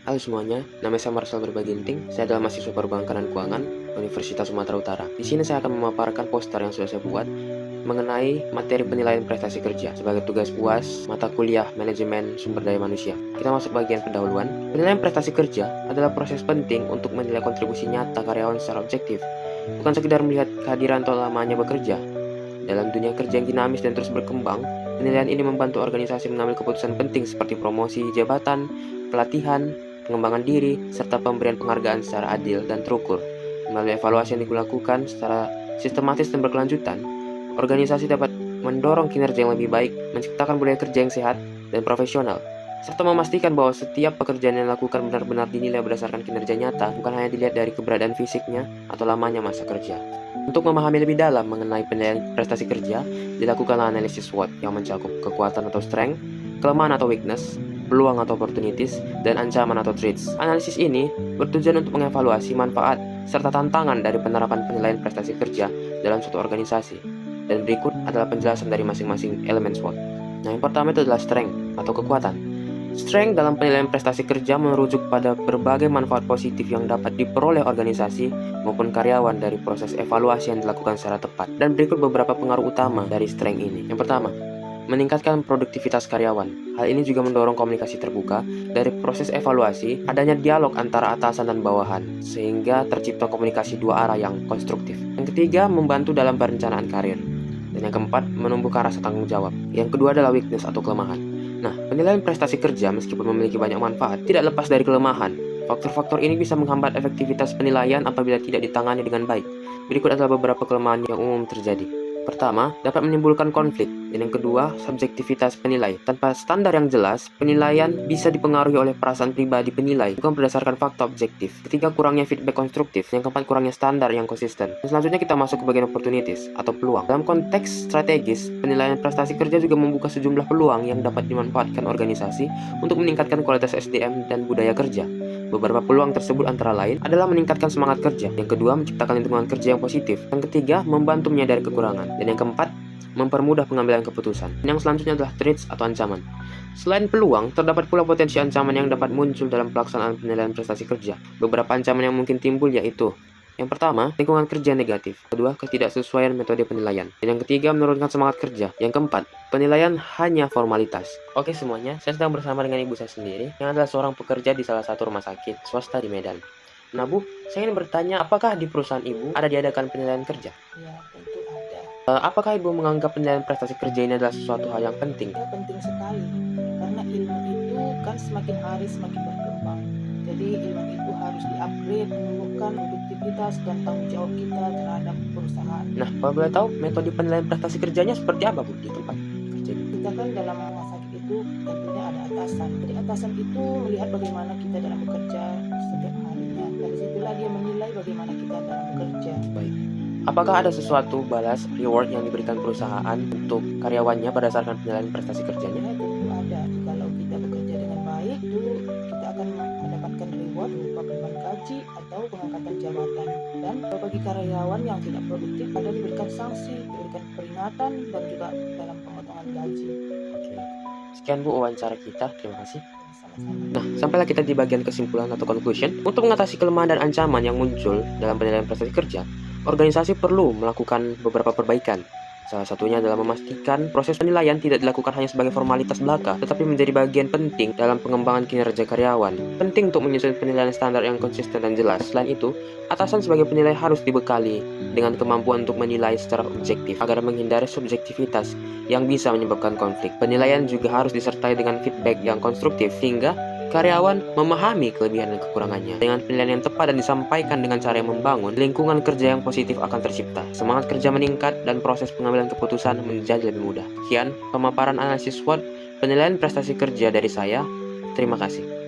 Halo semuanya, nama saya Marcel Berbaginting. Saya adalah mahasiswa perbankan dan keuangan Universitas Sumatera Utara. Di sini saya akan memaparkan poster yang sudah saya buat mengenai materi penilaian prestasi kerja sebagai tugas UAS mata kuliah manajemen sumber daya manusia. Kita masuk bagian pendahuluan. Penilaian prestasi kerja adalah proses penting untuk menilai kontribusi nyata karyawan secara objektif, bukan sekedar melihat kehadiran atau lamanya bekerja. Dalam dunia kerja yang dinamis dan terus berkembang, penilaian ini membantu organisasi mengambil keputusan penting seperti promosi jabatan, pelatihan, pengembangan diri, serta pemberian penghargaan secara adil dan terukur. Melalui evaluasi yang dilakukan secara sistematis dan berkelanjutan, organisasi dapat mendorong kinerja yang lebih baik, menciptakan budaya kerja yang sehat dan profesional, serta memastikan bahwa setiap pekerjaan yang dilakukan benar-benar dinilai berdasarkan kinerja nyata, bukan hanya dilihat dari keberadaan fisiknya atau lamanya masa kerja. Untuk memahami lebih dalam mengenai penilaian prestasi kerja, dilakukanlah analisis SWOT yang mencakup kekuatan atau strength, kelemahan atau weakness, peluang atau opportunities, dan ancaman atau threats. Analisis ini bertujuan untuk mengevaluasi manfaat serta tantangan dari penerapan penilaian prestasi kerja dalam suatu organisasi. Dan berikut adalah penjelasan dari masing-masing elemen SWOT. Nah, yang pertama itu adalah strength atau kekuatan. Strength dalam penilaian prestasi kerja merujuk pada berbagai manfaat positif yang dapat diperoleh organisasi maupun karyawan dari proses evaluasi yang dilakukan secara tepat. Dan berikut beberapa pengaruh utama dari strength ini. Yang pertama, meningkatkan produktivitas karyawan. Hal ini juga mendorong komunikasi terbuka. Dari proses evaluasi, adanya dialog antara atasan dan bawahan, sehingga tercipta komunikasi dua arah yang konstruktif. Yang ketiga, membantu dalam perencanaan karir. Dan yang keempat, menumbuhkan rasa tanggung jawab. Yang kedua adalah weakness atau kelemahan. Nah, penilaian prestasi kerja meskipun memiliki banyak manfaat, tidak lepas dari kelemahan. Faktor-faktor ini bisa menghambat efektivitas penilaian apabila tidak ditangani dengan baik. Berikut adalah beberapa kelemahan yang umum terjadi. Pertama, dapat menimbulkan konflik. Dan yang kedua, subjektivitas penilai. Tanpa standar yang jelas, penilaian bisa dipengaruhi oleh perasaan pribadi penilai, bukan berdasarkan fakta objektif. Ketiga, kurangnya feedback konstruktif. Yang keempat, kurangnya standar yang konsisten. Dan selanjutnya kita masuk ke bagian opportunities atau peluang. Dalam konteks strategis, penilaian prestasi kerja juga membuka sejumlah peluang yang dapat dimanfaatkan organisasi untuk meningkatkan kualitas SDM dan budaya kerja. Beberapa peluang tersebut antara lain adalah meningkatkan semangat kerja. Yang kedua, menciptakan lingkungan kerja yang positif. Yang ketiga, membantu menyadari kekurangan. Dan yang keempat, mempermudah pengambilan keputusan. Dan yang selanjutnya adalah threats atau ancaman. Selain peluang, terdapat pula potensi ancaman yang dapat muncul dalam pelaksanaan penilaian prestasi kerja. Beberapa ancaman yang mungkin timbul yaitu: yang pertama, lingkungan kerja negatif. Kedua, ketidaksesuaian metode penilaian. Dan yang ketiga, menurunkan semangat kerja. Yang keempat, penilaian hanya formalitas. Oke semuanya, saya sedang bersama dengan ibu saya sendiri, yang adalah seorang pekerja di salah satu rumah sakit swasta di Medan. Nah Bu, saya ingin bertanya, apakah di perusahaan ibu ada diadakan penilaian kerja? Ya, tentu ada. Apakah ibu menganggap penilaian prestasi kerja ini adalah sesuatu hal yang penting? Ya, penting sekali. Karena ilmu itu kan semakin hari semakin berkembang. Jadi ilmu itu harus di-upgrade, menumbuhkan produktivitas dan tanggung jawab kita terhadap perusahaan. Nah, kalau boleh tahu, metode penilaian prestasi kerjanya seperti apa Bu di tempat kerja? Kita kan dalam rumah sakit itu tentunya ada atasan. Jadi atasan itu melihat bagaimana kita dalam bekerja setiap harinya. Dari situlah dia menilai bagaimana kita dalam bekerja. Baik. Apakah ada sesuatu balas reward yang diberikan perusahaan untuk karyawannya berdasarkan penilaian prestasi kerjanya? Ya, tentu ada. Jikalau kita bekerja dengan baik, itu kita akan mendapatkan reward berupa penambahan gaji atau pengangkatan jabatan. Dan bagi karyawan yang tidak produktif, ada diberikan sanksi, diberikan peringatan, dan juga dalam pemotongan gaji. Oke. Sekian Bu wawancara kita, terima kasih. Sama-sama. Nah, sampailah kita di bagian kesimpulan atau conclusion. Untuk mengatasi kelemahan dan ancaman yang muncul dalam penilaian prestasi kerja, organisasi perlu melakukan beberapa perbaikan. Salah satunya adalah memastikan proses penilaian tidak dilakukan hanya sebagai formalitas belaka, tetapi menjadi bagian penting dalam pengembangan kinerja karyawan. Penting untuk menyusun penilaian standar yang konsisten dan jelas. Selain itu, atasan sebagai penilai harus dibekali dengan kemampuan untuk menilai secara objektif agar menghindari subjektivitas yang bisa menyebabkan konflik. Penilaian juga harus disertai dengan feedback yang konstruktif sehingga karyawan memahami kelebihan dan kekurangannya. Dengan penilaian yang tepat dan disampaikan dengan cara yang membangun, lingkungan kerja yang positif akan tercipta. Semangat kerja meningkat dan proses pengambilan keputusan menjadi lebih mudah. Sekian pemaparan analisis SWOT penilaian prestasi kerja dari saya. Terima kasih.